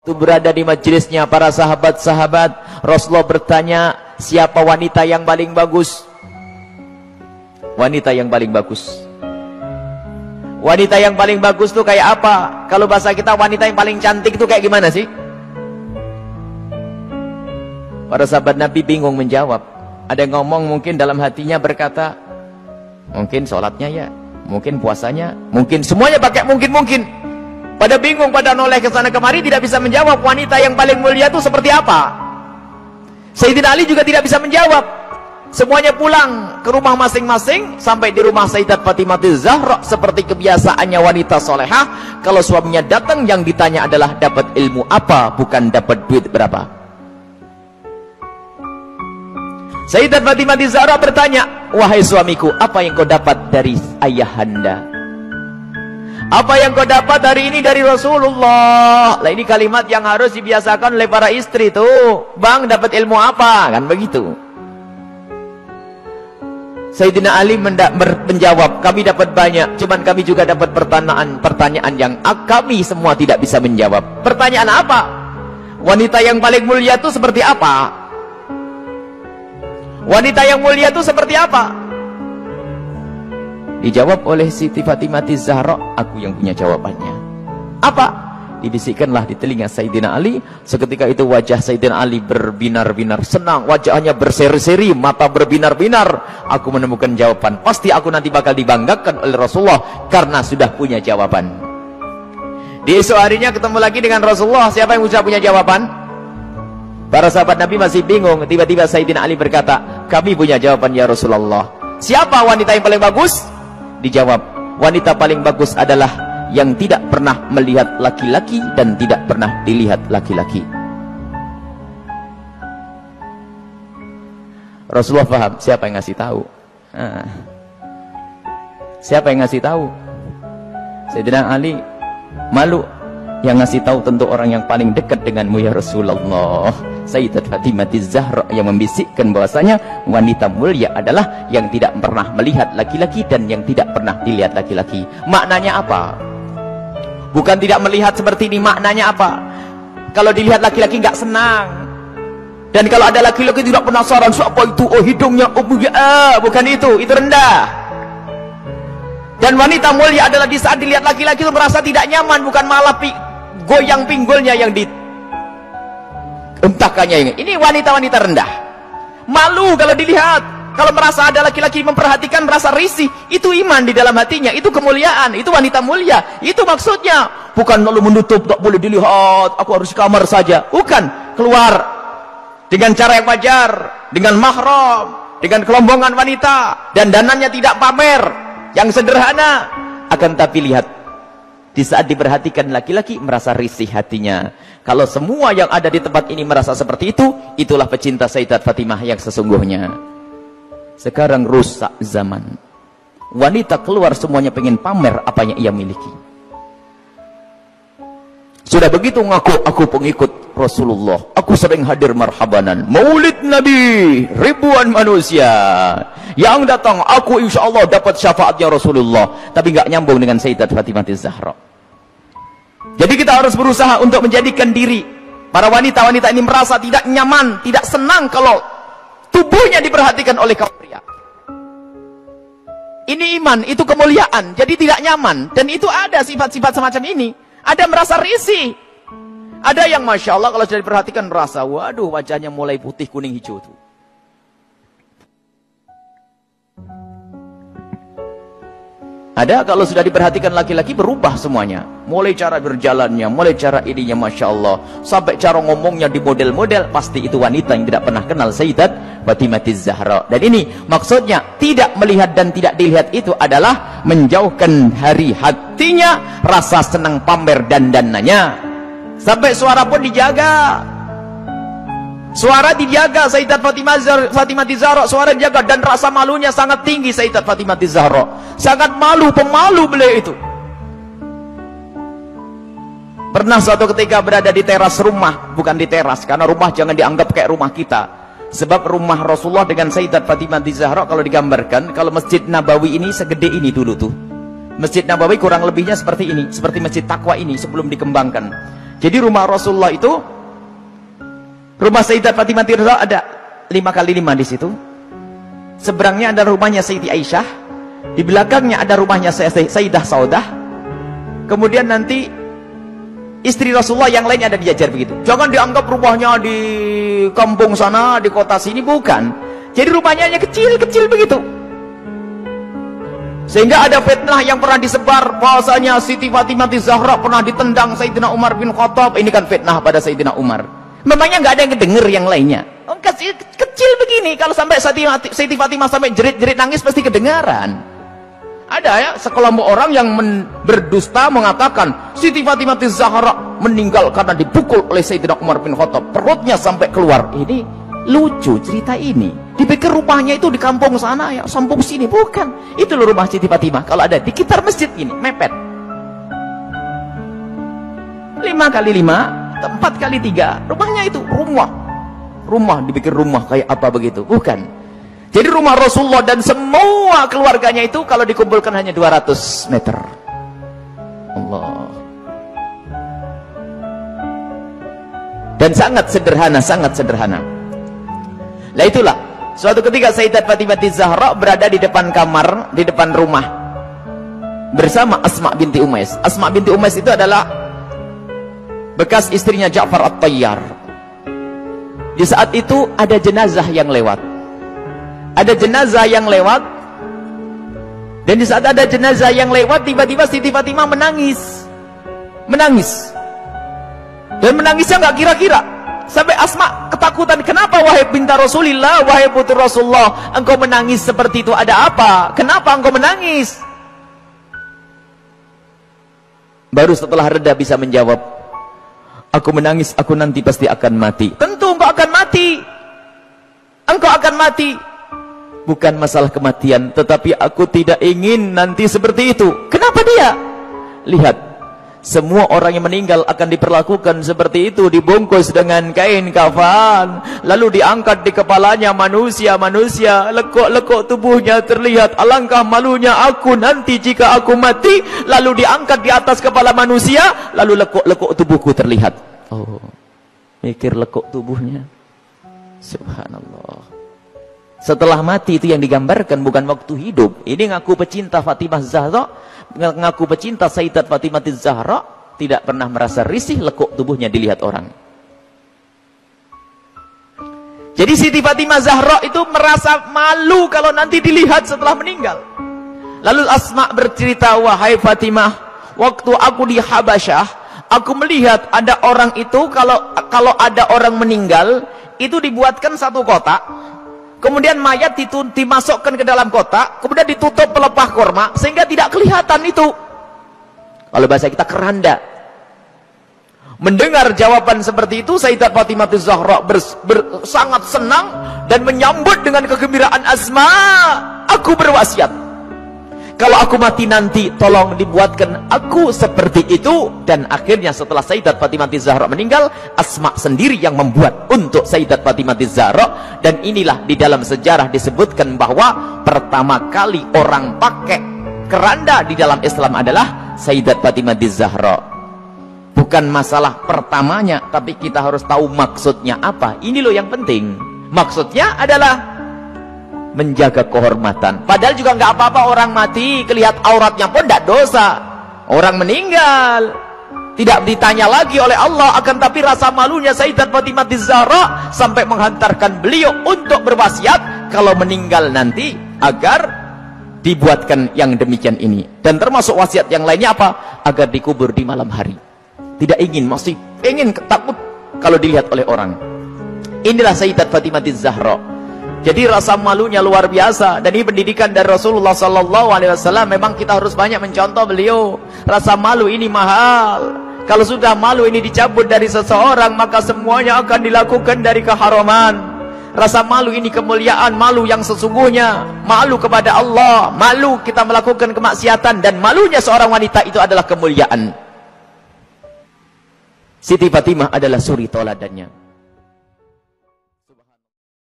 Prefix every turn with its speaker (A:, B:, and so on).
A: Itu berada di majelisnya para sahabat-sahabat, Rasulullah bertanya, siapa wanita yang paling bagus? Wanita yang paling bagus. Wanita yang paling bagus tuh kayak apa? Kalau bahasa kita wanita yang paling cantik itu kayak gimana sih? Para sahabat Nabi bingung menjawab. Ada yang ngomong mungkin dalam hatinya berkata, mungkin sholatnya ya, mungkin puasanya, mungkin semuanya pakai mungkin-mungkin. Pada bingung, pada noleh ke sana kemari, tidak bisa menjawab wanita yang paling mulia itu seperti apa. Sayyidina Ali juga tidak bisa menjawab. Semuanya pulang ke rumah masing-masing. Sampai di rumah Sayyidat Fatimah Zahra, seperti kebiasaannya wanita solehah, kalau suaminya datang yang ditanya adalah dapat ilmu apa, bukan dapat duit berapa. Sayyidat Fatimah Zahra bertanya, wahai suamiku, apa yang kau dapat dari ayahanda? Apa yang kau dapat hari ini dari Rasulullah? Lah ini kalimat yang harus dibiasakan oleh para istri tuh. Bang, dapat ilmu apa? Kan begitu. Sayyidina Ali menjawab, kami dapat banyak, cuman kami juga dapat pertanyaan yang kami semua tidak bisa menjawab. Pertanyaan apa? Wanita yang paling mulia itu seperti apa? Wanita yang mulia itu seperti apa? Dijawab oleh Siti Fatimah Zahra, aku yang punya jawabannya. Apa? Dibisikkanlah di telinga Sayyidina Ali. Seketika itu wajah Sayyidina Ali berbinar-binar senang, wajahnya berseri-seri, mata berbinar-binar. Aku menemukan jawaban. Pasti aku nanti bakal dibanggakan oleh Rasulullah karena sudah punya jawaban. Di esok harinya ketemu lagi dengan Rasulullah. Siapa yang sudah punya jawaban? Para sahabat Nabi masih bingung. Tiba-tiba Sayyidina Ali berkata, kami punya jawaban ya Rasulullah. Siapa wanita yang paling bagus? Dijawab, wanita paling bagus adalah yang tidak pernah melihat laki-laki dan tidak pernah dilihat laki-laki. Rasulullah paham siapa yang ngasih tahu. Siapa yang ngasih tahu? Sayyidina Ali malu. Yang ngasih tahu tentu orang yang paling dekat denganmu ya Rasulullah. Sayyidat Fatimah Zahra yang membisikkan bahwasanya wanita mulia adalah yang tidak pernah melihat laki-laki dan yang tidak pernah dilihat laki-laki. Maknanya apa? Bukan tidak melihat seperti ini, maknanya apa? Kalau dilihat laki-laki nggak senang. Dan kalau ada laki-laki tidak penasaran, siapa itu? Oh hidungnya, oh bukan itu rendah. Dan wanita mulia adalah di saat dilihat laki-laki itu merasa tidak nyaman, bukan malah goyang pinggulnya yang entahkannya. Ini wanita-wanita rendah, malu kalau dilihat. Kalau merasa ada laki-laki memperhatikan, merasa risih, itu iman di dalam hatinya, itu kemuliaan, itu wanita mulia. Itu maksudnya, bukan lalu menutup, tak boleh dilihat, aku harus kamar saja. Bukan, keluar dengan cara yang wajar, dengan mahram, dengan kelombongan wanita, dan danannya tidak pamer, yang sederhana. Akan tapi lihat, di saat diperhatikan laki-laki merasa risih hatinya. Kalau semua yang ada di tempat ini merasa seperti itu, itulah pecinta Sayyidat Fatimah yang sesungguhnya. Sekarang rusak zaman. Wanita keluar semuanya pengen pamer apa yang ia miliki. Sudah begitu ngaku, aku pengikut Rasulullah, aku sering hadir marhabanan maulid Nabi, ribuan manusia yang datang, aku insya Allah dapat syafaatnya Rasulullah. Tapi nggak nyambung dengan Sayyidat Fatimah Zahra. Jadi kita harus berusaha untuk menjadikan diri para wanita-wanita ini merasa tidak nyaman, tidak senang kalau tubuhnya diperhatikan oleh kaum pria. Ini iman, itu kemuliaan. Jadi tidak nyaman. Dan itu ada sifat-sifat semacam ini. Ada merasa risih. Ada yang Masya Allah kalau sudah diperhatikan merasa, waduh wajahnya mulai putih, kuning, hijau tuh. Ada kalau sudah diperhatikan laki-laki berubah semuanya. Mulai cara berjalannya, mulai cara ininya Masya Allah. Sampai cara ngomongnya di model-model. Pasti itu wanita yang tidak pernah kenal Sayyidat Fatimah Zahra. Dan ini maksudnya tidak melihat dan tidak dilihat itu adalah menjauhkan hari hatinya, rasa senang pamer dan dananya. Sampai suara pun dijaga. Suara dijaga Sayyidat Fatimah Zahra, suara dijaga, dan rasa malunya sangat tinggi Sayyidat Fatimah Zahra. Sangat malu, pemalu beliau itu. Pernah suatu ketika berada di teras rumah, bukan di teras, karena rumah jangan dianggap kayak rumah kita. Sebab rumah Rasulullah dengan Sayyidat Fatimah Zahra kalau digambarkan, kalau Masjid Nabawi ini segede ini dulu tuh. Masjid Nabawi kurang lebihnya seperti ini, seperti Masjid Taqwa ini sebelum dikembangkan. Jadi rumah Rasulullah itu, rumah Sayyidat Fatimah ada 5x5 di situ. Seberangnya ada rumahnya Sayyidi Aisyah, di belakangnya ada rumahnya Sayyidah Saudah. Kemudian nanti istri Rasulullah yang lainnya ada di Jajar begitu. Jangan dianggap rumahnya di kampung sana, di kota sini, bukan. Jadi rumahnya hanya kecil-kecil begitu. Sehingga ada fitnah yang pernah disebar bahwasanya Siti Fatimah Zahra pernah ditendang Sayyidina Umar bin Khattab. Ini kan fitnah pada Sayyidina Umar. Memangnya nggak ada yang kedenger yang lainnya? Oh, kecil begini, kalau sampai Siti Fatimah sampai jerit-jerit nangis pasti kedengaran. Ada ya sekelompok orang yang berdusta mengatakan Siti Fatimah Zahra meninggal karena dipukul oleh Sayyidina Umar bin Khattab, perutnya sampai keluar. Ini lucu cerita ini. Dipikir rumahnya itu di kampung sana ya, kampung sini, bukan. Itu loh rumah Siti Fatimah. Kalau ada di sekitar masjid ini, mepet. 5x5, 4x3, rumahnya itu rumah dipikir rumah kayak apa begitu, bukan. Jadi rumah Rasulullah dan semua keluarganya itu kalau dikumpulkan hanya 200 meter. Allah. Dan sangat sederhana. Lah itulah, suatu ketika Sayyidat Fatimah Zahra berada di depan kamar, di depan rumah bersama Asma binti Umais. Asma binti Umais itu adalah bekas istrinya Ja'far At-Tayyar. Di saat itu ada jenazah yang lewat. Dan di saat ada jenazah yang lewat, tiba-tiba Siti Fatimah menangis. Dan menangisnya nggak kira-kira. Sampai Asma ketakutan. Kenapa wahai binta Rasulillah, wahai putri Rasulullah, engkau menangis seperti itu? Ada apa? Kenapa engkau menangis? Baru setelah reda bisa menjawab, aku menangis, aku nanti pasti akan mati. Tentu engkau akan mati. Engkau akan mati. Bukan masalah kematian, tetapi aku tidak ingin nanti seperti itu. Kenapa dia? Lihat, semua orang yang meninggal akan diperlakukan seperti itu, dibungkus dengan kain kafan, lalu diangkat di kepalanya manusia, lekuk-lekuk tubuhnya terlihat. Alangkah malunya aku nanti jika aku mati, lalu diangkat di atas kepala manusia, lalu lekuk-lekuk tubuhku terlihat. Oh, mikir lekuk tubuhnya. Subhanallah. Setelah mati itu yang digambarkan, bukan waktu hidup. Ini ngaku pecinta Fatimah Zahra, ngaku pecinta Sayyidat Fatimah Zahra, tidak pernah merasa risih lekuk tubuhnya dilihat orang. Jadi Siti Fatimah Zahra itu merasa malu kalau nanti dilihat setelah meninggal. Lalu Asma bercerita, wahai Fatimah, waktu aku di Habasyah, aku melihat ada orang itu, kalau ada orang meninggal, itu dibuatkan satu kotak. Kemudian mayat dimasukkan ke dalam kotak, kemudian ditutup pelepah korma, sehingga tidak kelihatan itu. Kalau bahasa kita, keranda. Mendengar jawaban seperti itu, Sayyidat Fatimah Zahra sangat senang dan menyambut dengan kegembiraan Asma. Aku berwasiat, kalau aku mati nanti, tolong dibuatkan aku seperti itu. Dan akhirnya setelah Sayyidat Fatimah Zahra meninggal, Asma sendiri yang membuat untuk Sayyidat Fatimah Zahra. Dan inilah di dalam sejarah disebutkan bahwa pertama kali orang pakai keranda di dalam Islam adalah Sayyidat Fatimah Zahra. Bukan masalah pertamanya, tapi kita harus tahu maksudnya apa. Ini loh yang penting. Maksudnya adalah menjaga kehormatan. Padahal juga nggak apa-apa orang mati, kelihat auratnya pun tidak dosa. Orang meninggal tidak ditanya lagi oleh Allah, akan tapi rasa malunya Sayyidat Fatimah Zahra sampai menghantarkan beliau untuk berwasiat kalau meninggal nanti agar dibuatkan yang demikian ini. Dan termasuk wasiat yang lainnya apa? Agar dikubur di malam hari. Tidak ingin, masih ingin, takut kalau dilihat oleh orang. Inilah Sayyidat Fatimah Zahra. Jadi rasa malunya luar biasa. Dan ini pendidikan dari Rasulullah SAW. Memang kita harus banyak mencontoh beliau. Rasa malu ini mahal. Kalau sudah malu ini dicabut dari seseorang, maka semuanya akan dilakukan dari keharaman. Rasa malu ini kemuliaan, malu yang sesungguhnya. Malu kepada Allah, malu kita melakukan kemaksiatan. Dan malunya seorang wanita itu adalah kemuliaan. Siti Fatimah adalah suri toladannya.